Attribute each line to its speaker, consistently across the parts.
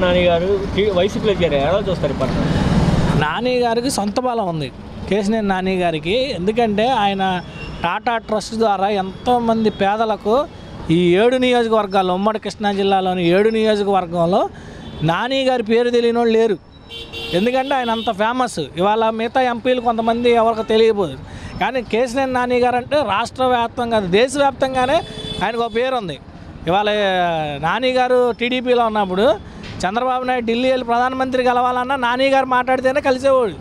Speaker 1: నాని గారు వైసీపీలో చేరారు, ఎలా చూస్తారు ఇప్పుడు?
Speaker 2: నాని గారికి సొంత బలం ఉంది, కేశినేని నాని గారికి. ఎందుకంటే ఆయన టాటా ట్రస్ట్ ద్వారా ఎంతోమంది పేదలకు ఈ 7 నియోజకవర్గాల్లో, ఉమ్మడి కృష్ణా జిల్లాలోని 7 నియోజకవర్గంలో నాని గారి పేరు తెలియని వాళ్ళు లేరు. ఎందుకంటే ఆయన అంత ఫేమస్. ఇవాళ మిగతా ఎంపీలు కొంతమంది ఎవరికి తెలియబోదు, కానీ కేశినేని నాని గారు అంటే రాష్ట్ర వ్యాప్తంగా, దేశవ్యాప్తంగానే ఆయనకు ఒక పేరు ఉంది. ఇవాళ నాని గారు టీడీపీలో ఉన్నప్పుడు చంద్రబాబు నాయుడు ఢిల్లీ వెళ్ళి ప్రధానమంత్రి కలవాలన్నా నాని గారు మాట్లాడితేనే కలిసేవాడు,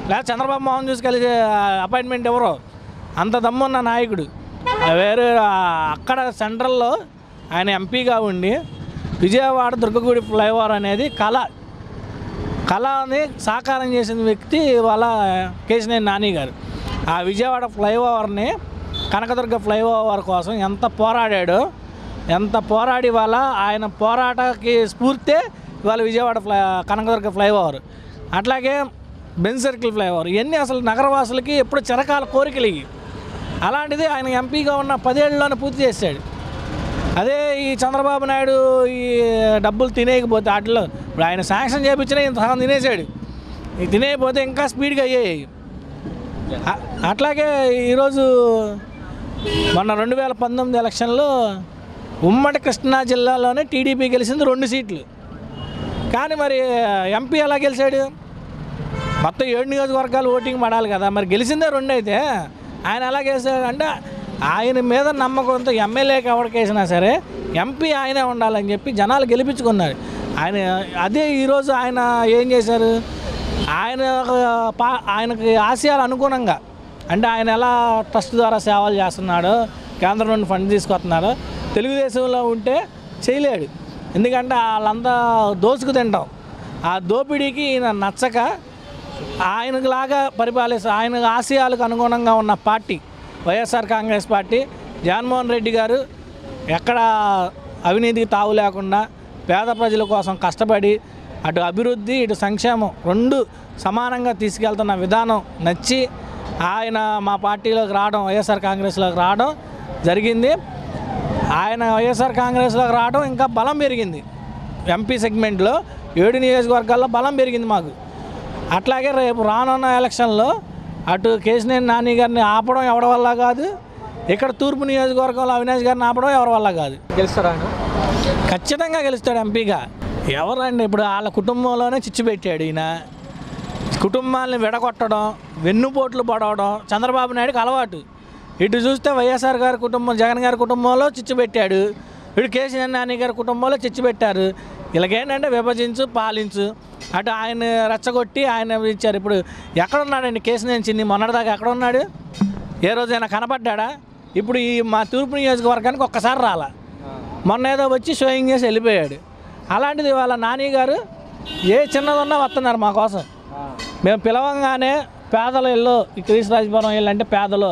Speaker 2: లేదా చంద్రబాబు మోహన్ చూసి కలిసే అపాయింట్మెంట్ ఎవరో. అంత దమ్మున్న నాయకుడు. వేరే అక్కడ సెంట్రల్లో ఆయన ఎంపీగా ఉండి విజయవాడ దుర్గగుడి ఫ్లైఓవర్ అనేది కళని సాకారం చేసిన వ్యక్తి వాళ్ళ కేశినేని నాని గారు. ఆ విజయవాడ ఫ్లైఓవర్ని, కనకదుర్గ ఫ్లైఓవర్ కోసం ఎంత పోరాడి వాళ్ళ ఆయన పోరాటకి స్ఫూర్తే ఇవాళ విజయవాడ కనకదుర్గ ఫ్లైఓవర్, అట్లాగే బెంజ్ సర్కిల్ ఫ్లైఓవర్. ఇవన్నీ అసలు నగరవాసులకి ఎప్పుడు చిరకాల కోరికలు ఇవి. అలాంటిది ఆయన ఎంపీగా ఉన్న 10 ఏళ్ళలోనే పూర్తి చేశాడు. అదే ఈ చంద్రబాబు నాయుడు ఈ డబ్బులు తినేయకపోతే వాటిలో ఇప్పుడు ఆయన శాంక్షన్ చేయించినా ఇంత సగం తినేసాడు. ఈ తినేయకపోతే ఇంకా స్పీడ్గా అయ్యాయి. అట్లాగే ఈరోజు మొన్న 2019 ఎలక్షన్లో ఉమ్మడి కృష్ణా జిల్లాలోనే టీడీపీ గెలిచింది 2 సీట్లు. కానీ మరి ఎంపీ ఎలా గెలిచాడు? మొత్తం 7 నియోజకవర్గాలు ఓటింగ్ పడాలి కదా, మరి గెలిచిందే 2 అయితే ఆయన ఎలా గెలిచాడు? అంటే ఆయన మీద నమ్మకంతో ఎమ్మెల్యేకి ఎవరికేసినా సరే ఎంపీ ఆయనే ఉండాలని చెప్పి జనాలు గెలిపించుకున్నారు ఆయన. అదే ఈరోజు ఆయన ఏం చేశారు? ఆయనకి ఆశయాలు అనుగుణంగా, అంటే ఆయన ఎలా ట్రస్ట్ ద్వారా సేవలు చేస్తున్నాడో, కేంద్రం నుండి ఫండ్ తీసుకొస్తున్నాడో, తెలుగుదేశంలో ఉంటే చేయలేడు. ఎందుకంటే వాళ్ళంతా దోసుకు తింటాం. ఆ దోపిడీకి ఈయన నచ్చక ఆయనలాగా పరిపాలిస్తే, ఆయన ఆశయాలకు అనుగుణంగా ఉన్న పార్టీ వైఎస్ఆర్ కాంగ్రెస్ పార్టీ. జగన్మోహన్ రెడ్డి గారు ఎక్కడ అవినీతికి తావు లేకుండా పేద ప్రజల కోసం కష్టపడి అటు అభివృద్ధి ఇటు సంక్షేమం 2 సమానంగా తీసుకెళ్తున్న విధానం నచ్చి ఆయన మా పార్టీలోకి రావడం, వైఎస్ఆర్ కాంగ్రెస్లోకి రావడం జరిగింది. ఆయన వైఎస్ఆర్ కాంగ్రెస్లోకి రావడం ఇంకా బలం పెరిగింది. ఎంపీ సెగ్మెంట్లో 7 నియోజకవర్గాల్లో బలం పెరిగింది మాకు. అట్లాగే రేపు రానున్న ఎలక్షన్లో అటు కేశినేని నాని గారిని ఆపడం ఎవరి వల్ల కాదు, ఇక్కడ తూర్పు నియోజకవర్గంలో అవినాష్ గారిని ఆపడం ఎవరి వల్ల కాదు.
Speaker 1: గెలుస్తారా?
Speaker 2: ఖచ్చితంగా గెలుస్తాడు ఎంపీగా. ఎవరండి ఇప్పుడు వాళ్ళ కుటుంబంలోనే చిచ్చు పెట్టాడు ఈయన. కుటుంబాలని విడగొట్టడం, వెన్నుపోట్లు పడవడం చంద్రబాబు నాయుడుకి అలవాటు. ఇటు చూస్తే వైఎస్ఆర్ గారి కుటుంబం, జగన్ గారి కుటుంబంలో చిచ్చు పెట్టాడు, ఇటు కేసీఆర్ నాని గారి కుటుంబంలో చిచ్చు పెట్టారు. ఇలాగేంటంటే విభజించు పాలించు. అటు ఆయన రెచ్చగొట్టి ఆయన ఇచ్చారు. ఇప్పుడు ఎక్కడున్నాడండి కేసీఆర్ చిన్ని? మొన్నటిదాకా ఎక్కడున్నాడు? ఏ రోజైనా కనపడ్డా? ఇప్పుడు ఈ మా తూర్పు నియోజకవర్గానికి ఒక్కసారి రాలా, మొన్న ఏదో వచ్చి షోయింగ్ చేసి వెళ్ళిపోయాడు. అలాంటిది వాళ్ళ నాని గారు ఏ చిన్నదన్నా వస్తున్నారు మా కోసం. మేము పిలవంగానే పేదల ఇల్లు, ఈ క్రీస్తురాజపురం ఇల్లు అంటే పేదలు,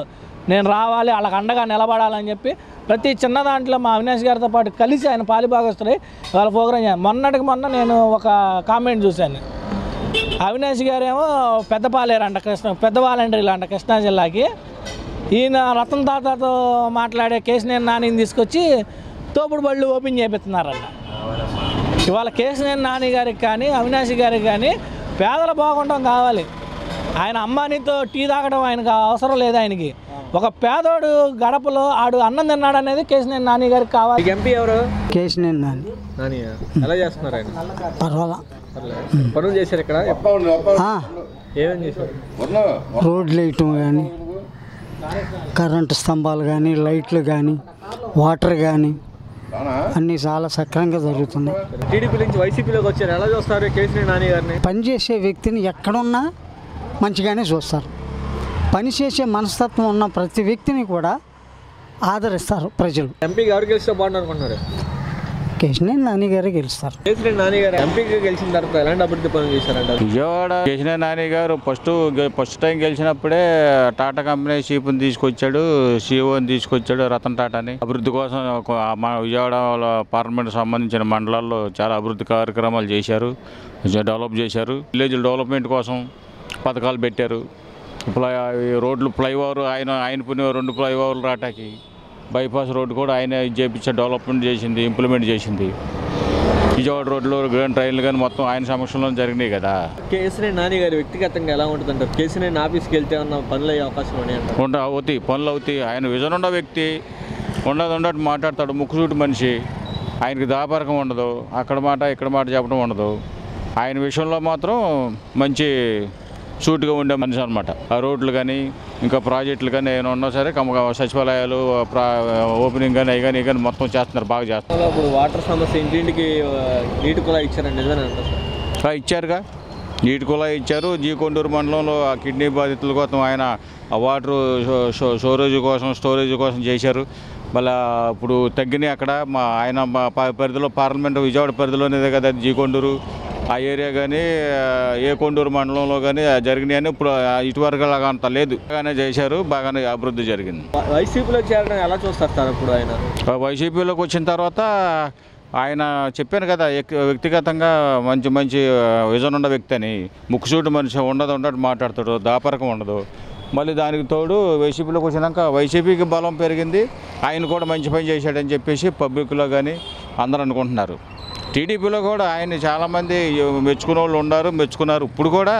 Speaker 2: నేను రావాలి, వాళ్ళకి అండగా నిలబడాలని చెప్పి ప్రతి చిన్న దాంట్లో మా అవినాష్ గారితో పాటు కలిసి ఆయన పాలిభాగస్తులై వాళ్ళ ప్రోగ్రాం చేయాలి. మొన్న నేను ఒక కామెంట్ చూశాను. అవినాష్ గారేమో పెద్ద పాలేరంట, పెద్ద వాలంటీర్లు అంట కృష్ణా జిల్లాకి. ఈయన రతన్ తాతతో మాట్లాడే కేశినేని నానిని తీసుకొచ్చి తోపుడు బళ్ళు ఓపెన్ చేపిస్తున్నారంట. ఇవాళ కేశినేని నాని గారికి కానీ అవినాష్ గారికి కానీ పేదలు బాగుండడం కావాలి. ఆయన అమ్మానితో టీ తాగడం ఆయనకు అవసరం లేదు. ఆయనకి ఒక పేదోడు గడపలో ఆడు అన్నం తిన్నాడు అనేది కేశినేని నాని గారికి కావాలి.
Speaker 1: ఎంపీ ఎవరు?
Speaker 3: కేశినేని నాని.
Speaker 1: ఎలా చేస్తున్నారు ఆయన?
Speaker 3: పర్వాలా,
Speaker 1: పనులు చేశారు ఇక్కడ? ఏమేమి చేశారు?
Speaker 3: రోడ్లు వేయటం కానీ, కరెంటు స్తంభాలు కానీ, లైట్లు కానీ, వాటర్ కానీ అన్నీ చాలా సక్రమంగా జరుగుతున్నాయి.
Speaker 1: టీడీపీ నుంచి వైసీపీలోకి వచ్చారు, ఎలా చూస్తారు కేసీఆర్ నాని గారిని?
Speaker 3: పనిచేసే వ్యక్తిని ఎక్కడున్నా మంచిగానే చూస్తారు. పనిచేసే మనస్తత్వం ఉన్న ప్రతి వ్యక్తిని కూడా ఆదరిస్తారు ప్రజలు.
Speaker 1: ఎంపీ గారు గెలిస్తే బాగుంది అనుకుంటున్నారు?
Speaker 3: కేశినేని నాని గారే గెలుస్తారు.
Speaker 1: కేసీఆర్ నాని గారు ఎంపీగా గెలిచిన తర్వాత ఎలాంటి అభివృద్ధి పనులు చేశారంట?
Speaker 4: విజయవాడ కేసీఆర్ నాని గారు ఫస్ట్ టైం గెలిచినప్పుడే టాటా కంపెనీ చీఫ్ని తీసుకొచ్చాడు, సీఓని తీసుకొచ్చాడు, రతన్ టాటాని. అభివృద్ధి కోసం మన విజయవాడ పార్లమెంట్ సంబంధించిన మండలాల్లో చాలా అభివృద్ధి కార్యక్రమాలు చేశారు, డెవలప్ చేశారు. విలేజ్ డెవలప్మెంట్ కోసం పథకాలు పెట్టారు. రోడ్లు ఫ్లైఓవర్ ఆయన పుణ్యం 2 ఫ్లైఓవర్లు రాటాకి, బైపాస్ రోడ్డు కూడా ఆయన చేపించే డెవలప్మెంట్ చేసింది, ఇంప్లిమెంట్ చేసింది. విజయవాడ రోడ్లు ట్రైన్లు కానీ మొత్తం ఆయన సమక్షంలో జరిగినాయి కదా.
Speaker 1: కేసినేని నాని గారు వ్యక్తిగతంగా ఎలా ఉంటుందంటారు? కేసినేని ఆఫీస్కి వెళ్తే ఏమన్నా పనులు అయ్యే అవకాశం ఉన్నాయంట?
Speaker 4: అవుతాయి, పనులు అవుతాయి. ఆయన విజన్ ఉన్న వ్యక్తి, ఉన్నట్టు మాట్లాడతాడు, ముక్కుసూటి మనిషి. ఆయనకి దాపరకం ఉండదు, అక్కడ మాట ఇక్కడ మాట చెప్పడం ఉండదు. ఆయన విషయంలో మాత్రం మంచి సూటుగా ఉండే మనిషి అనమాట. ఆ రోడ్లు కానీ ఇంకా ప్రాజెక్టులు కానీ ఏమైనా ఉన్నా సరే సచివాలయాలు ఓపెనింగ్ కానీ అవి కానీ మొత్తం చేస్తున్నారు, బాగా చేస్తున్నారు.
Speaker 1: ఇప్పుడు వాటర్ సమస్య ఇంటింటికి నీటి కుళాయి ఇచ్చారండి, నిజమే అంటారు?
Speaker 4: ఇచ్చారుగా, నీటి కుళాయి ఇచ్చారు. కొండూరు మండలంలో ఆ కిడ్నీ బాధితుల కోసం ఆయన ఆ వాటర్ స్టోరేజ్ కోసం చేశారు. మళ్ళీ ఇప్పుడు తగ్గినాయి అక్కడ. ఆయన పరిధిలో పార్లమెంట్ విజయవాడ పరిధిలోనే కదా కొండూరు ఆ ఏరియా కానీ కొండూరు మండలంలో కానీ జరిగినాయని ఇప్పుడు ఇటువరకు లాగా అంత లేదు, బాగానే చేశారు, బాగానే అభివృద్ధి జరిగింది.
Speaker 1: వైసీపీలో చేరడం ఎలా చూస్తారు సార్? ఇప్పుడు ఆయన
Speaker 4: వైసీపీలోకి వచ్చిన తర్వాత ఆయన చెప్పాను కదా, వ్యక్తిగతంగా మంచి విజన్ ఉన్న వ్యక్తి అని. ముక్కుసూటి మనిషి ఉన్నట్టు మాట్లాడతాడు, దాపరకం ఉండదు. మళ్ళీ దానికి తోడు వైసీపీలోకి వచ్చినాక వైసీపీకి బలం పెరిగింది, ఆయన కూడా మంచి పని చేశాడని చెప్పేసి పబ్లిక్లో కానీ అందరూ అనుకుంటున్నారు. టీడీపీలో కూడా ఆయన చాలామంది మెచ్చుకునే వాళ్ళు మెచ్చుకున్నారు. ఇప్పుడు కూడా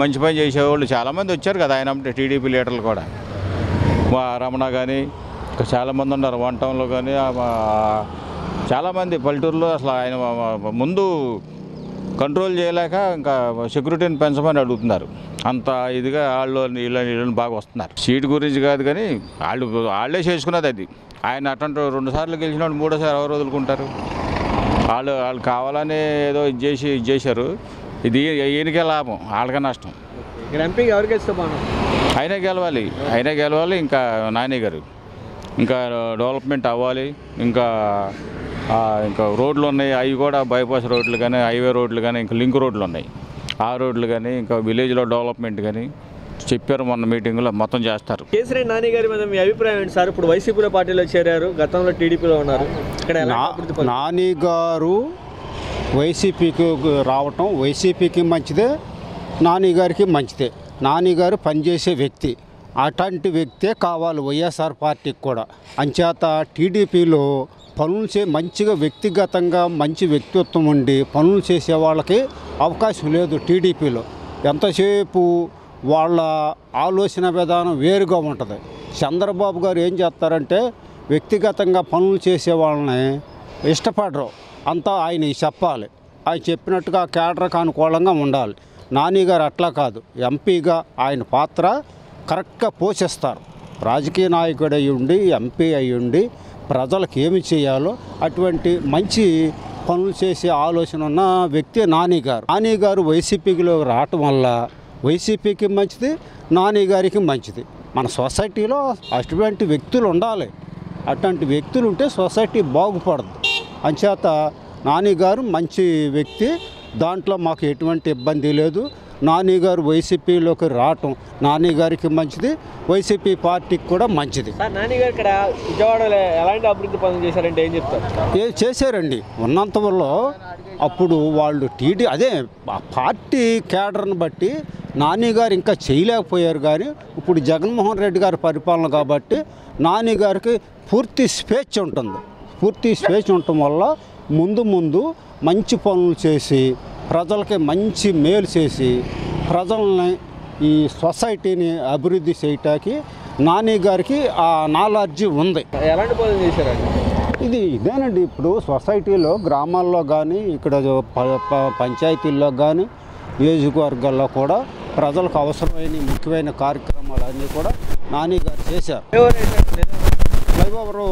Speaker 4: మంచి పని చేసేవాళ్ళు చాలామంది వచ్చారు కదా ఆయన అంటే. టీడీపీ లీడర్లు కూడా రమణ కానీ ఇంకా చాలామంది ఉన్నారు. వన్ టౌన్లో కానీ చాలామంది పల్లెటూరులో అసలు ఆయన ముందు కంట్రోల్ చేయలేక ఇంకా సెక్యూరిటీని పెంచమని అడుగుతున్నారు. అంత ఇదిగా వీళ్ళని బాగా వస్తున్నారు. సీటు గురించి కాదు కానీ వాళ్ళే చేసుకున్నది అది. ఆయన అటువంటి 2 సార్లు గెలిచినప్పుడు 3వ సారి ఎవరు వదులుకుంటారు? వాళ్ళు కావాలని ఏదో ఇది చేశారు. ఇది ఈయనకే లాభం, వాళ్ళకే నష్టం.
Speaker 1: ఇక్కడ ఎంపీకి ఎవరికి ఇస్తే బాగుంటుంది?
Speaker 4: ఆయనే గెలవాలి. ఇంకా నాని గారు ఇంకా డెవలప్మెంట్ అవ్వాలి. ఇంకా రోడ్లు ఉన్నాయి, అవి కూడా బైపాస్ రోడ్లు కానీ హైవే రోడ్లు కానీ ఇంకా లింక్ రోడ్లు ఉన్నాయి, ఆ రోడ్లు కానీ ఇంకా విలేజ్లో డెవలప్మెంట్ కానీ చెప్పారు మొన్న మీటింగ్లో, మొత్తం చేస్తారు.
Speaker 1: కేసినేని నాని గారి మీద మీ అభిప్రాయం ఏంటి సార్? ఇప్పుడు వైసీపీలో పార్టీలో చేరారు, గతంలో టీడీపీలో ఉన్నారు. ఇక్కడ
Speaker 5: నాని గారు వైసీపీకి రావటం వైసీపీకి మంచిదే, నాని గారికి మంచిదే. నాని గారు పనిచేసే వ్యక్తి, అటువంటి వ్యక్తే కావాలి వైఎస్ఆర్ పార్టీకి కూడా. అంచేత టీడీపీలో పనులు మంచిగా వ్యక్తిగతంగా మంచి వ్యక్తిత్వం ఉండి పనులు చేసే వాళ్ళకి అవకాశం లేదు టీడీపీలో. ఎంతసేపు వాళ్ళ ఆలోచన విధానం వేరుగా ఉంటుంది. చంద్రబాబు గారు ఏం చేస్తారంటే వ్యక్తిగతంగా పనులు చేసే వాళ్ళని ఇష్టపడరు, అంతా ఆయన చెప్పాలి, ఆయన చెప్పినట్టుగా కేడర్కి అనుకూలంగా ఉండాలి. నాని గారు అట్లా కాదు, ఎంపీగా ఆయన పాత్ర కరెక్ట్గా పోషిస్తారు. రాజకీయ నాయకుడు అయి ఉండి ఎంపీ అయి ఉండి ప్రజలకు ఏమి చేయాలో అటువంటి మంచి పనులు చేసే ఆలోచన ఉన్న వ్యక్తి నాని గారు. నాని గారు వైసీపీలో రావటం వల్ల వైసీపీకి మంచిది, నాని గారికి మంచిది. మన సొసైటీలో అటువంటి వ్యక్తులు ఉండాలి, అటువంటి వ్యక్తులు ఉంటే సొసైటీ బాగుపడదు. అంచేత నాని గారు మంచి వ్యక్తి, దాంట్లో మాకు ఎటువంటి ఇబ్బంది లేదు. నాని గారు వైసీపీలోకి రావటం నాని గారికి మంచిది, వైసీపీ పార్టీకి కూడా మంచిది.
Speaker 1: నాని గారు ఇక్కడ విజయవాడలో ఎలాంటి అభివృద్ధి పనులు చేశారంటే ఏం చెప్తారు?
Speaker 5: చేశారండి ఉన్నంత వల్ల. అప్పుడు వాళ్ళు అదే పార్టీ కేడర్ని బట్టి నాని గారు ఇంకా చేయలేకపోయారు. కానీ ఇప్పుడు జగన్మోహన్ రెడ్డి గారి పరిపాలన కాబట్టి నాని గారికి పూర్తి స్వేచ్ఛ ఉంటుంది. పూర్తి స్వేచ్ఛ ఉండటం వల్ల ముందు మంచి పనులు చేసి ప్రజలకి మంచి మేలు చేసి ప్రజల్ని ఈ సొసైటీని అభివృద్ధి చేయటానికి నాని గారికి ఆ నాలెడ్జి ఉంది.
Speaker 1: ఎలాంటి పనులు చేశారండి?
Speaker 5: ఇదేనండి, ఇప్పుడు సొసైటీలో గ్రామాల్లో కానీ ఇక్కడ పంచాయతీల్లో కానీ నియోజకవర్గాల్లో కూడా ప్రజలకు అవసరమైన ముఖ్యమైన కార్యక్రమాలన్నీ కూడా నాని గారు చేశారు. ఫ్లైఓవర్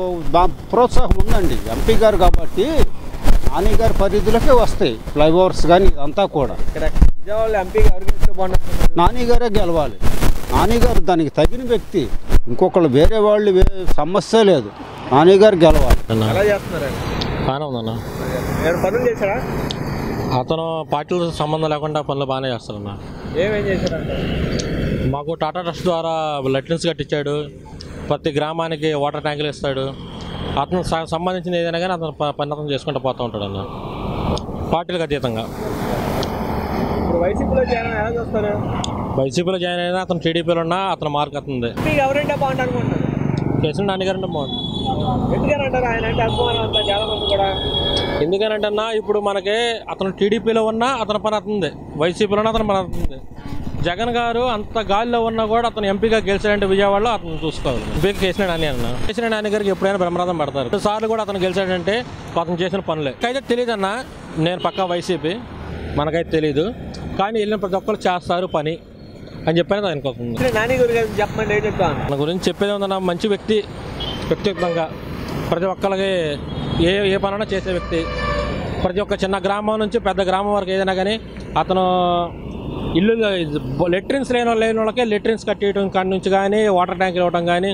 Speaker 5: ప్రోత్సాహం ఉందండి ఎంపీ గారు కాబట్టి నాని గారి పరిధిలోకే వస్తాయి ఫ్లైఓవర్స్ కానీ ఇదంతా కూడా. నాని గారే గెలవాలి, నాని గారు దానికి తగిన వ్యక్తి, ఇంకొకళ్ళు వేరే వాళ్ళు సమస్య లేదు, నాని గారు గెలవాలి.
Speaker 6: అతను పార్టీలతో సంబంధం లేకుండా పనులు బాగానే చేస్తారన్న.
Speaker 1: ఏమేం చేశారంటే
Speaker 6: మాకు టాటా ట్రస్ట్ ద్వారా లెట్రిన్స్ కట్టించాడు, ప్రతి గ్రామానికి వాటర్ ట్యాంకులు ఇస్తాడు. అతను సంబంధించిన ఏదైనా కానీ అతను పని అతను చేసుకుంటూ పోతూ ఉంటాడు అన్న, పార్టీలకు అతీతంగా. వైసీపీలో జాయిన్ అయినా అతను టీడీపీలో ఉన్నా అతను మార్క్ అవుతుంది.
Speaker 1: ఎవరంటే బాగుంటుంది అనుకుంటున్నారు?
Speaker 6: కేసీఆర్ నాని గారు అంటే బాగుంటుంది.
Speaker 1: ఎందుకంటారు ఆయన అంటే అభిమానం అంతా చాలా మంది కూడా
Speaker 6: ఎందుకనంటే అన్న ఇప్పుడు మనకి అతను టీడీపీలో ఉన్నా అతని పని అవుతుంది, వైసీపీలో అతని పని అవుతుంది. జగన్ గారు అంత గాలిలో ఉన్నా కూడా అతను ఎంపీగా గెలిచాడంటే విజయవాడలో అతను చూసుకోవాలి. ఎంపీకి కేసీఆర్ నాని అన్న, కేసీఆర్ నాని గారికి ఎప్పుడైనా బ్రహ్మరథం పడతారు. 2 సార్లు కూడా అతను గెలిచాడంటే అతను చేసిన పనులే. అయితే తెలియదు అన్న, నేను పక్కా వైసీపీ, మనకైతే తెలీదు. కానీ వెళ్ళిన ప్రతి ఒక్కరు చేస్తారు పని అని చెప్పేది అనుకుంటుంది.
Speaker 1: నాని గురించి చెప్పండి, ఏం చెప్తాను?
Speaker 6: మన గురించి చెప్పేది ఉందన్న, మంచి వ్యక్తి, వ్యక్తిగతంగా ప్రతి ఒక్కరికి ఏ పనైనా చేసే వ్యక్తి. ప్రతి ఒక్క చిన్న గ్రామం నుంచి పెద్ద గ్రామం వరకు ఏదైనా కానీ అతను ఇల్లు లెట్రిన్స్ లేని వాళ్ళకే లెట్రిన్స్ కట్టేయడం కాడి నుంచి కానీ, వాటర్ ట్యాంకులు ఇవ్వడం కానీ,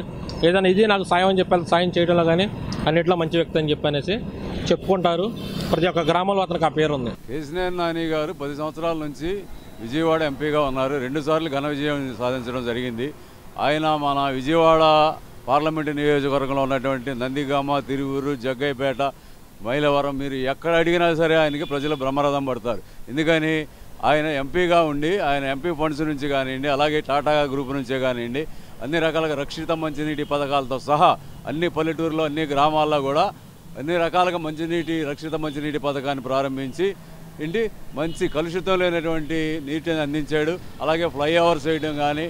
Speaker 6: ఏదైనా ఇది నాకు సాయం అని చెప్పాలి, సాయం చేయడంలో కానీ అన్నింటిలో మంచి వ్యక్తి అని చెప్పనేసి చెప్పుకుంటారు. ప్రతి ఒక్క గ్రామంలో అతనికి ఆ పేరు ఉంది.
Speaker 7: కేసీఆర్ నాని గారు 10 సంవత్సరాల నుంచి విజయవాడ ఎంపీగా ఉన్నారు. 2 సార్లు ఘన విజయం సాధించడం జరిగింది. ఆయన మన విజయవాడ పార్లమెంటు నియోజకవర్గంలో ఉన్నటువంటి నందిగామ, తిరువూరు, జగ్గైపేట, మైలవరం, మీరు ఎక్కడ అడిగినా సరే ఆయనకి ప్రజలు బ్రహ్మరథం పడతారు. ఎందుకని ఆయన ఎంపీగా ఉండి ఆయన ఎంపీ ఫండ్స్ నుంచి కానివ్వండి, అలాగే టాటా గ్రూప్ నుంచే కానివ్వండి, అన్ని రకాలుగా రక్షిత మంచినీటి పథకాలతో సహా అన్ని పల్లెటూరులో అన్ని గ్రామాల్లో కూడా అన్ని రకాలుగా రక్షిత మంచినీటి పథకాన్ని ప్రారంభించి మంచి కలుషితం లేనటువంటి నీటిని అందించాడు. అలాగే ఫ్లైఓవర్స్ వేయడం కానీ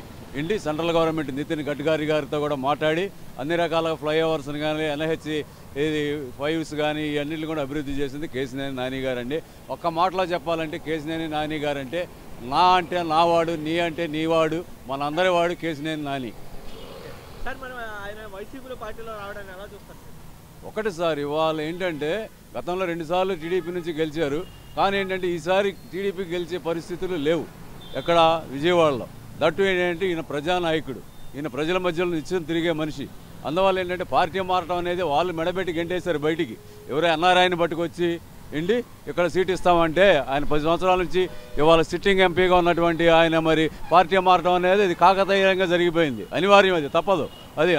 Speaker 7: సెంట్రల్ గవర్నమెంట్ నితిన్ గడ్కరీ గారితో కూడా మాట్లాడి అన్ని రకాల ఫ్లైఓవర్స్ని కానీ ఎన్హెచ్ ఫైవ్స్ కానీ ఇవన్నిటిని కూడా అభివృద్ధి చేసింది కేశినేని నాని గారు అండి. ఒక్క మాటలో చెప్పాలంటే కేశినేని నాని గారు అంటే నా అంటే నావాడు, నీ అంటే నీవాడు, మనందరి వాడు కేశినేని నాని. ఒకటి సార్, ఇవాళ ఏంటంటే గతంలో 2 సార్లు టీడీపీ నుంచి గెలిచారు. కానీ ఏంటంటే ఈసారి టీడీపీ గెలిచే పరిస్థితులు లేవు ఎక్కడ విజయవాడలో. దట్టు ఏంటంటే ఈయన ప్రజానాయకుడు, ఈయన ప్రజల మధ్యలో నిత్యం తిరిగే మనిషి. అందువల్ల ఏంటంటే పార్టీ మారటం అనేది వాళ్ళు మెడబెట్టి గెంటేశారు బయటికి. ఎవరో ఎన్ఆర్ఐని పట్టుకొచ్చి ఇక్కడ సీట్ ఇస్తామంటే ఆయన 10 సంవత్సరాల నుంచి ఇవాళ సిట్టింగ్ ఎంపీగా ఉన్నటువంటి ఆయన మరి పార్టీ మారటం అనేది అది కాకతాళీయంగా జరిగిపోయింది, అనివార్యం, అది తప్పదు.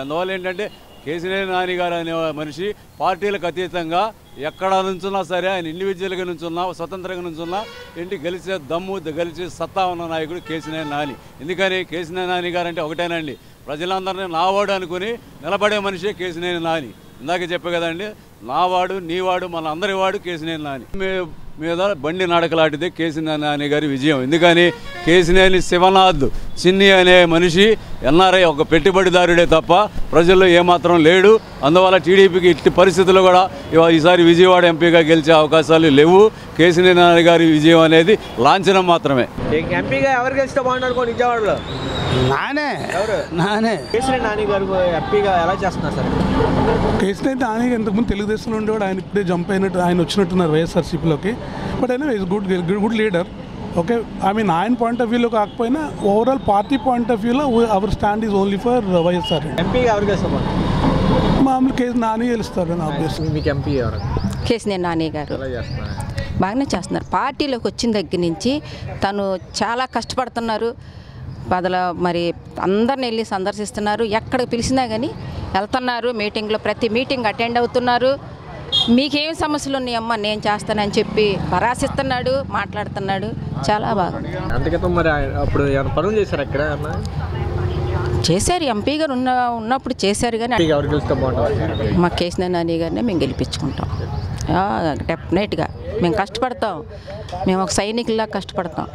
Speaker 7: అందువల్ల ఏంటంటే కేశినేని నాని గారు అనే మనిషి పార్టీలకు అతీతంగా ఎక్కడ నుంచున్నా సరే ఆయన ఇండివిజువల్గా నుంచున్నా, స్వతంత్రంగా నుంచున్నా గెలిచే దమ్ము, గెలిచే సత్తా ఉన్న నాయకుడు కేశినేని నాని. ఎందుకని కేశినేని నాని గారు అంటే ఒకటేనండి, ప్రజలందరినీ నావాడు అనుకుని నిలబడే మనిషే కేశినేని నాని. ఇందాక చెప్పే కదండి, నావాడు నీవాడు మన అందరి వాడు కేశినేని నాని మీద బండి నడకలాంటిదే కేశినేని నాని గారి విజయం. ఎందుకని కేశినేని శివనాథ్ చిన్ని అనే మనిషి ఎన్ఆర్ఐ ఒక పెట్టుబడిదారుడే తప్ప ప్రజల్లో ఏమాత్రం లేడు. అందువల్ల టీడీపీకి ఇట్టి పరిస్థితుల్లో కూడా ఈసారి విజయవాడ ఎంపీగా గెలిచే అవకాశాలు లేవు. కేశినేని నాని గారి విజయం అనేది లాంఛనం మాత్రమే.
Speaker 1: ఎంపీగా ఎవరు గెలిస్తే బాగుంటారు విజయవాడలో?
Speaker 3: నానే
Speaker 1: కేసీఆర్ నాని గారు ఎంపీగా ఎలా చేస్తున్నారు సార్?
Speaker 8: కేసీఆర్ నాని ఇంతకుముందు తెలుగుదేశంలో ఉండేవాడు, ఆయన ఇప్పుడే జంప్ అయినట్టు ఆయన వచ్చినట్టున్నారు వైఎస్ఆర్సీపీలోకి. బట్ అయినా is good leader. Okay, I mean ఆయన పాయింట్ ఆఫ్ వ్యూలో కాకపోయినా ఓవరాల్ పార్టీ పాయింట్ ఆఫ్ వ్యూలో our stand is only for YSR.
Speaker 1: ఎంపీగా ఎవరు గెలుస్తారు?
Speaker 8: మామూలు కేసు నాని గెలుస్తారు నా ఉద్దేశం.
Speaker 1: మీకు ఎంపీ ఎవరు?
Speaker 9: కేసీఆర్ నాని గారు బాగానే చేస్తున్నారు. పార్టీలోకి వచ్చిన దగ్గర నుంచి తను చాలా కష్టపడుతున్నారు. బదులు మరి అందరిని వెళ్ళి సందర్శిస్తున్నారు, ఎక్కడికి పిలిచినా కానీ వెళ్తున్నారు. మీటింగ్లో ప్రతి మీటింగ్ అటెండ్ అవుతున్నారు. మీకేం సమస్యలు ఉన్నాయమ్మా నేను చేస్తానని చెప్పి భరాసిస్తున్నాడు, మాట్లాడుతున్నాడు. చాలా బాగా.
Speaker 1: అంతకితం మరి అప్పుడు పనులు చేశారు అక్కడ?
Speaker 9: చేశారు, ఎంపీ గారు ఉన్నప్పుడు చేశారు. కానీ
Speaker 1: ఎవరు గెలిస్తే బాగుంటుంది?
Speaker 9: మా కేసీఆర్ నాని గారినే మేము గెలిపించుకుంటాం. డెఫినెట్గా మేము కష్టపడతాం, మేము ఒక సైనికుల్లా కష్టపడతాం.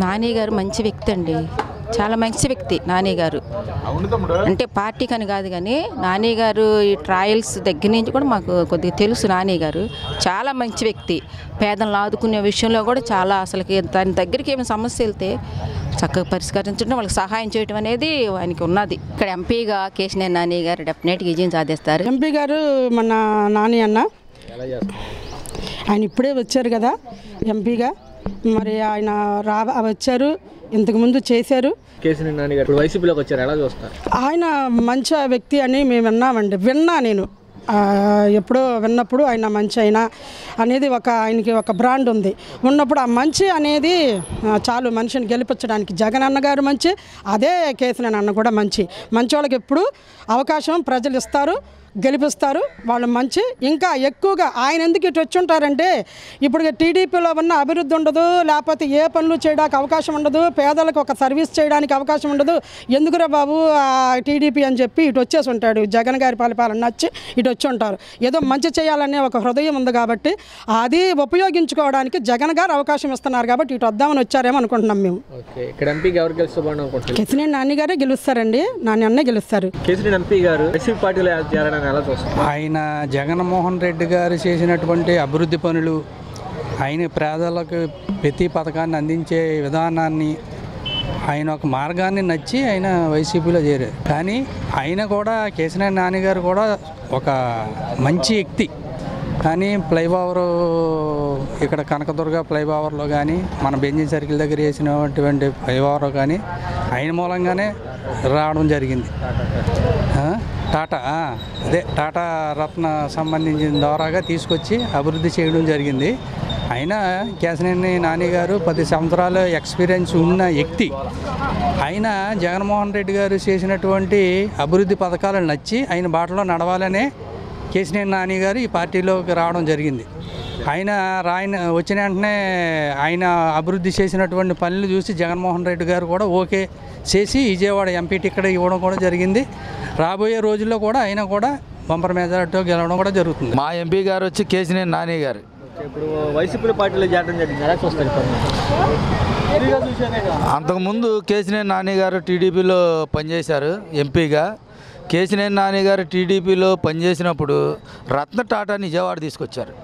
Speaker 9: నాని గారు మంచి వ్యక్తి అండి, చాలా మంచి వ్యక్తి నాని గారు. అంటే పార్టీకి అని కాదు కానీ నాని గారు ఈ ట్రయల్స్ దగ్గర నుంచి కూడా మాకు కొద్దిగా తెలుసు. నాని గారు చాలా మంచి వ్యక్తి. పేదలను ఆదుకునే విషయంలో కూడా చాలా, అసలుకి దాని దగ్గరికి ఏమైనా సమస్య వెళ్తే చక్కగా పరిష్కరించడం, వాళ్ళకి సహాయం చేయడం అనేది ఆయనకి ఉన్నది. ఇక్కడ ఎంపీగా కేశినేని నాని గారు డెఫినెట్గా విజయం సాధిస్తారు.
Speaker 3: ఎంపీ గారు మన నాని అన్న ఆయన ఇప్పుడే వచ్చారు కదా ఎంపీగా, మరి ఆయన వచ్చారు, ఇంతకుముందు చేశారు.
Speaker 1: కేశినేని నాని గారు వైసీపీలోకి వచ్చారు, ఎలా చూస్తారు?
Speaker 3: ఆయన మంచి వ్యక్తి అని మేము విన్నా నేను ఎప్పుడో విన్నప్పుడు ఆయన మంచి అయినా అనేది ఆయనకి ఒక బ్రాండ్ ఉంది. ఉన్నప్పుడు ఆ మంచి అనేది చాలు మనిషిని గెలిపించడానికి. జగన్ అన్న గారు మంచి, అదే కేసీఆర్ అన్న కూడా మంచి వాళ్ళకి ఎప్పుడు అవకాశం ప్రజలు ఇస్తారు, గెలిపిస్తారు. వాళ్ళు మంచి ఇంకా ఎక్కువగా ఆయన ఎందుకు ఇటు వచ్చి ఉంటారంటే ఇప్పుడు టీడీపీలో ఉన్న అభివృద్ధి ఉండదు, లేకపోతే ఏ పనులు చేయడానికి అవకాశం ఉండదు, పేదలకు ఒక సర్వీస్ చేయడానికి అవకాశం ఉండదు, ఎందుకురా బాబు టీడీపీ అని చెప్పి ఇటు వచ్చేసి ఉంటాడు. జగన్ గారి పరిపాలన నచ్చి ఇటు వచ్చి ఉంటారు. ఏదో మంచి చేయాలనే ఒక హృదయం ఉంది కాబట్టి అది ఉపయోగించుకోవడానికి జగన్ గారు అవకాశం ఇస్తున్నారు కాబట్టి ఇటు వద్దామని వచ్చారేమో అనుకుంటున్నాం మేము.
Speaker 1: ఓకే, ఇక్కడ ఎంపీకి ఎవరు గెలుస్తామని అనుకుంటున్నారు?
Speaker 3: కేసినేని నాని గారే గెలుస్తారండి, నాని అన్నే గెలుస్తారు.
Speaker 1: కేసినేని ఎంపీ గారు వైసీపీ పార్టీలో చేరడానికి ఎలా చూస్తారు?
Speaker 10: ఆయన జగన్మోహన్ రెడ్డి గారు చేసినటువంటి అభివృద్ధి పనులు, ఆయన పేదలకు ప్రతి పథకాన్ని అందించే విధానాన్ని, ఆయన ఒక మార్గాన్ని నచ్చి ఆయన వైసీపీలో చేరారు. కానీ ఆయన కూడా కేసినేని నాని గారు కూడా ఒక మంచి వ్యక్తి. కానీ ఫ్లైఓవర్ ఇక్కడ కనకదుర్గ ఫ్లైఓవర్లో కానీ మన బెంజిన్ సర్కిల్ దగ్గర వేసినటువంటి ఫ్లైఓవర్ కానీ ఆయన మూలంగానే రావడం జరిగింది. టాటా టాటా రత్న సంబంధించిన ద్వారాగా తీసుకొచ్చి అభివృద్ధి చేయడం జరిగింది. అయినా కేసినేని నాని గారు 10 సంవత్సరాల ఎక్స్పీరియన్స్ ఉన్న వ్యక్తి. ఆయన జగన్మోహన్ రెడ్డి గారు చేసినటువంటి అభివృద్ధి పథకాలను నచ్చి ఆయన బాటలో నడవాలనే కేసినేని నాని గారు ఈ పార్టీలోకి రావడం జరిగింది. ఆయన వచ్చిన వెంటనే ఆయన అభివృద్ధి చేసినటువంటి పనులు చూసి జగన్మోహన్ రెడ్డి గారు కూడా ఓకే చేసి విజయవాడ ఎంపీ టికెట్ ఇవ్వడం కూడా జరిగింది. రాబోయే రోజుల్లో కూడా ఆయన కూడా బంపర్ మెజారిటీతో గెలవడం కూడా జరుగుతుంది.
Speaker 11: మా ఎంపీ గారు వచ్చి కేసినేని నాని గారు.
Speaker 1: ఇప్పుడు వైసీపీ పార్టీలో చేరడం జరిగింది, ఎలా చూస్తారు?
Speaker 11: అంతకుముందు కేసినేని నాని గారు టీడీపీలో పనిచేశారు ఎంపీగా. కేసినేని నాని గారు టీడీపీలో పనిచేసినప్పుడు రత్న టాటా విజయవాడ తీసుకొచ్చారు.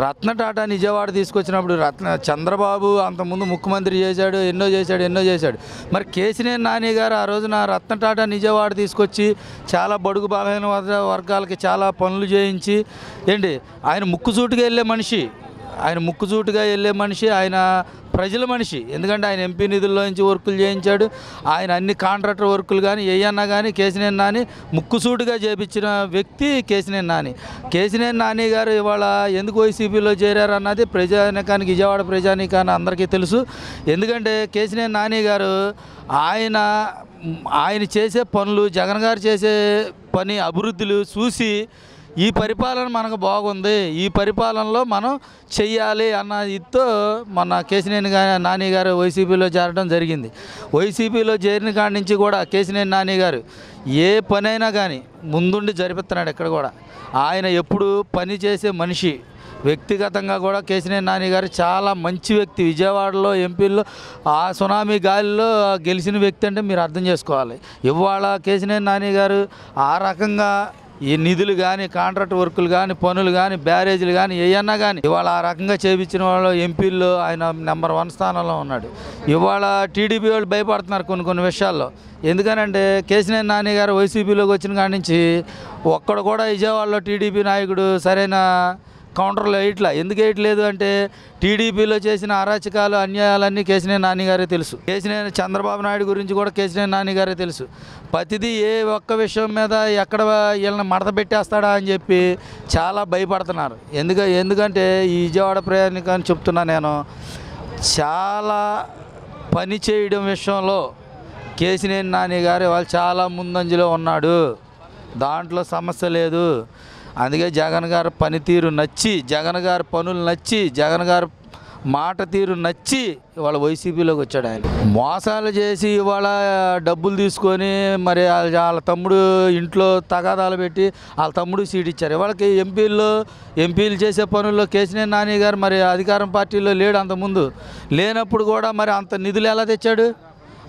Speaker 11: రత్న టాటా విజయవాడ తీసుకొచ్చినప్పుడు చంద్రబాబు అంతకుముందు ముఖ్యమంత్రి చేశాడు, ఎన్నో చేశాడు. మరి కేసినేని నాని గారు ఆ రోజున రత్న టాటా విజయవాడ తీసుకొచ్చి చాలా బడుగు బలహీన వర్గాలకి చాలా పనులు చేయించి ఆయన ముక్కుసూటిగా వెళ్ళే మనిషి, ఆయన ప్రజల మనిషి. ఎందుకంటే ఆయన ఎంపీ నిధుల్లో నుంచి వర్కులు చేయించాడు. ఆయన అన్ని కాంట్రాక్టర్ వర్కులు కానీ ఏయన్నా కానీ కేసినేని నాని ముక్కుసూటిగా చేపించిన వ్యక్తి కేసినేని నాని గారు ఇవాళ ఎందుకు వైసీపీలో చేరారు అన్నది ప్రజానికానికి, విజయవాడ ప్రజానికాన్ని అందరికీ తెలుసు. ఎందుకంటే కేసినేని నాని గారు ఆయన చేసే పనులు, జగన్ గారు చేసే పని అభివృద్ధులు చూసి ఈ పరిపాలన మనకు బాగుంది, ఈ పరిపాలనలో మనం చెయ్యాలి అన్న ఇదితో మన కేసినేని నాని గారు వైసీపీలో చేరడం జరిగింది. వైసీపీలో చేరిన కాడి నుంచి కూడా కేసినేని నాని గారు ఏ పనైనా కానీ ముందుండి జరిపిస్తున్నాడు. ఎక్కడ కూడా ఆయన ఎప్పుడు పని చేసే మనిషి. వ్యక్తిగతంగా కూడా కేసినేని నాని గారు చాలా మంచి వ్యక్తి. విజయవాడలో ఎంపీల్లో ఆ సునామీ గాలిలో గెలిచిన వ్యక్తి అంటే మీరు అర్థం చేసుకోవాలి. ఇవాళ కేసినేని నాని గారు ఆ రకంగా ఈ నిధులు కానీ, కాంట్రాక్ట్ వర్కులు కానీ, పనులు కానీ, బ్యారేజీలు కానీ ఏయన్నా కానీ ఇవాళ ఆ రకంగా చేయించిన వాళ్ళు ఎంపీల్లో ఆయన నెంబర్ 1 స్థానంలో ఉన్నాడు. ఇవాళ టీడీపీ వాళ్ళు భయపడుతున్నారు కొన్ని విషయాల్లో. ఎందుకనంటే కేసినేని నాని గారు వైసీపీలోకి వచ్చిన కాడి నుంచి ఒక్కడు కూడా విజయవాడలో టీడీపీ నాయకుడు సరైన కౌంటర్లో ఎందుకు వేయట్లేదు అంటే టీడీపీలో చేసిన అరాచకాలు, అన్యాయాలన్నీ కేసినేని నాని గారే తెలుసు. చంద్రబాబు నాయుడు గురించి కూడా కేసినేని నాని గారే తెలుసు. ప్రతిదీ ఏ ఒక్క విషయం మీద ఎక్కడ వీళ్ళని మడత పెట్టేస్తాడా అని చెప్పి చాలా భయపడుతున్నారు. ఎందుకంటే ఈ విజయవాడ ప్రయాణికాన్ని చెప్తున్నా నేను, చాలా పని చేయడం విషయంలో కేసినేని నాని గారు వాళ్ళు చాలా ముందంజలో ఉన్నాడు. దాంట్లో సమస్య లేదు. అందుకే జగన్ గారి పనితీరు నచ్చి, జగన్ గారి పనులు నచ్చి, జగన్ గారి మాట తీరు నచ్చి ఇవాళ వైసీపీలోకి వచ్చాడు. ఆయన మోసాలు చేసి ఇవాళ డబ్బులు తీసుకొని మరి వాళ్ళ తమ్ముడు ఇంట్లో తగాదాలు పెట్టి వాళ్ళ తమ్ముడు సీట్ ఇచ్చారు. ఇవాళకి ఎంపీలు చేసే పనుల్లో కేసినేని నాని గారు మరి అధికారం పార్టీలో లేడు. అంతకుముందు లేనప్పుడు కూడా మరి అంత నిధులు ఎలా తెచ్చాడు,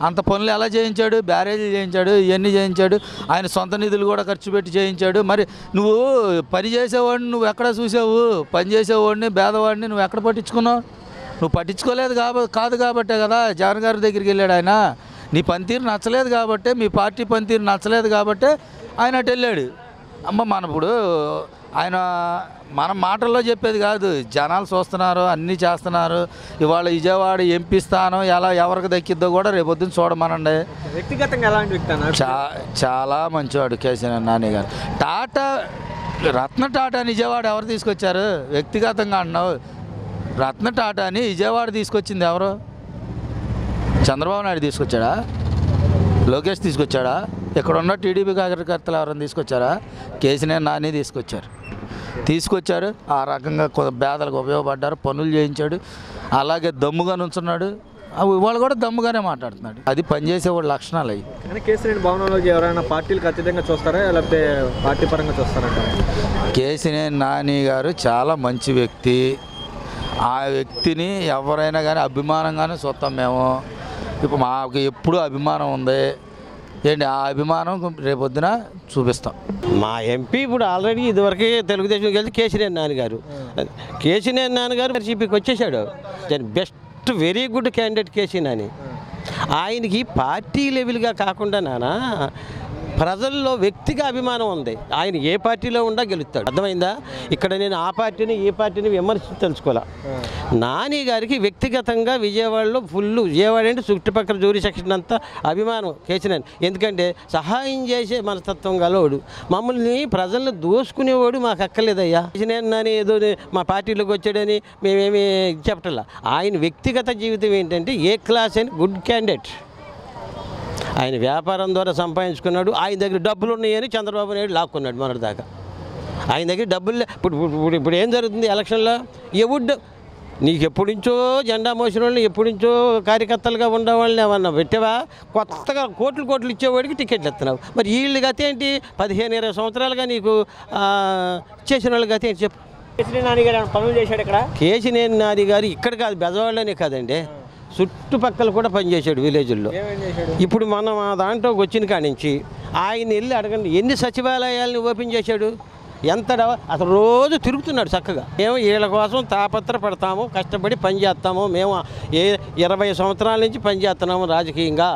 Speaker 11: అంత పనులు ఎలా చేయించాడు? బ్యారేజీలు చేయించాడు, ఇవన్నీ చేయించాడు. ఆయన సొంత నిధులు కూడా ఖర్చు పెట్టి చేయించాడు. మరి నువ్వు పని చేసేవాడిని నువ్వు ఎక్కడ చూసావు? పని చేసేవాడిని, పేదవాడిని నువ్వు ఎక్కడ పట్టించుకున్నావు? నువ్వు పట్టించుకోలేదు కాదు కాబట్టే కదా జగన్ గారి దగ్గరికి వెళ్ళాడు. ఆయన నీ పనితీరు నచ్చలేదు కాబట్టే, మీ పార్టీ పనితీరు నచ్చలేదు కాబట్టే ఆయన అటు వెళ్ళాడు. మనప్పుడు ఆయన మనం మాటల్లో చెప్పేది కాదు, జనాలు చూస్తున్నారు, అన్నీ చేస్తున్నారు. ఇవాళ విజయవాడ ఎంపీ స్థానం ఎవరికి దక్కిద్దో కూడా రేపొద్దున చూడమనండి.
Speaker 1: వ్యక్తిగతంగా ఎలాంటి వ్యక్తి?
Speaker 11: చాలా మంచివాడు కేసినేని నాని గారు. రత్న టాటా విజయవాడ ఎవరు తీసుకొచ్చారు? వ్యక్తిగతంగా అన్నావు. రత్న టాటాని విజయవాడ తీసుకొచ్చింది ఎవరు? చంద్రబాబు నాయుడు తీసుకొచ్చాడా? లోకేష్ తీసుకొచ్చాడా? ఇక్కడున్న టీడీపీ కార్యకర్తలు ఎవరైనా తీసుకొచ్చారా? కేసీనేని నాని తీసుకొచ్చారు. ఆ రకంగా పేదలకు ఉపయోగపడ్డారు, పనులు చేయించాడు. అలాగే దమ్ముగా నుంచున్నాడు. వాళ్ళు కూడా దమ్ముగానే మాట్లాడుతున్నాడు. అది పనిచేసేవాడు లక్షణాలు అవి.
Speaker 1: కానీ కేసీనేని భవనంలోకి ఎవరైనా పార్టీలు ఖచ్చితంగా చూస్తారా, లేకపోతే పార్టీ పరంగా చూస్తారంట?
Speaker 11: కేసీనేని నాని గారు చాలా మంచి వ్యక్తి. ఆ వ్యక్తిని ఎవరైనా కానీ అభిమానంగానే చూస్తాం మేము. ఇప్పుడు మాకు ఎప్పుడూ అభిమానం ఉంది ఏంటి, ఆ అభిమానం రేపొద్దున చూపిస్తాం.
Speaker 12: మా ఎంపీ ఇప్పుడు ఆల్రెడీ ఇదివరకే తెలుగుదేశం కలిసి కేసీనేని నాని గారు వైసీపీకి వచ్చేసాడు. Best very good candidate Kesineni. ఆయనకి పార్టీ లెవెల్గా కాకుండా నానా ప్రజల్లో వ్యక్తిగా అభిమానం ఉంది. ఆయన ఏ పార్టీలో ఉండా గెలుస్తాడు. అర్థమైందా? ఇక్కడ నేను ఆ పార్టీని ఈ పార్టీని విమర్శించుకోలే. నాని గారికి వ్యక్తిగతంగా విజయవాడలో విజయవాడ అంటే చుట్టుపక్కల జూరీ సెక్షన్ అంతా అభిమానం కేసీనేని. ఎందుకంటే సహాయం చేసే మనస్తత్వం గలవాడు. మమ్మల్ని ప్రజలను దోసుకునేవాడు మాకు అక్కర్లేదయ్యా. కేసీనేని నాని ఏదో మా పార్టీలోకి వచ్చాడని మేమేమి చెప్పట్లా. ఆయన వ్యక్తిగత జీవితం ఏంటంటే ఏ క్లాస్ అని గుడ్ క్యాండిడేట్. ఆయన వ్యాపారం ద్వారా సంపాదించుకున్నాడు. ఆయన దగ్గర డబ్బులు ఉన్నాయని చంద్రబాబు నాయుడు లాక్కున్నాడు మొన్నటిదాకా. ఆయన దగ్గర డబ్బులు ఇప్పుడు ఏం జరుగుతుంది ఎలక్షన్లో? నీకు ఎప్పటి నుంచో జెండా మోసిన వాళ్ళని, ఎప్పటి నుంచో కార్యకర్తలుగా ఉండేవాళ్ళని ఏమన్నా పెట్టావా? కొత్తగా కోట్లు ఇచ్చేవాడికి టికెట్లు ఇస్తున్నావు. మరి వీళ్ళు గతి ఏంటి? 15-20 సంవత్సరాలుగా నీకు చేసిన వాళ్ళ గతి ఏంటి చెప్పు.
Speaker 1: కేసీనేని నాని గారు పనులు చేశాడు ఇక్కడ.
Speaker 12: కేసీనేని నాని గారు ఇక్కడ కాదు, బెజవాడలోనే కాదండి, చుట్టుపక్కల కూడా పనిచేశాడు విలేజ్ల్లో. ఇప్పుడు మనం ఆ దాంట్లోకి వచ్చిన కాడి నుంచి ఆయన వెళ్ళి అడగండి, ఎన్ని సచివాలయాలను ఓపెన్ చేశాడు, అసలు రోజు తిరుగుతున్నాడు చక్కగా. మేము వీళ్ళ కోసం తాపత్రపడతాము, కష్టపడి పనిచేస్తాము. మేము 20 సంవత్సరాల నుంచి పనిచేస్తున్నాము రాజకీయంగా.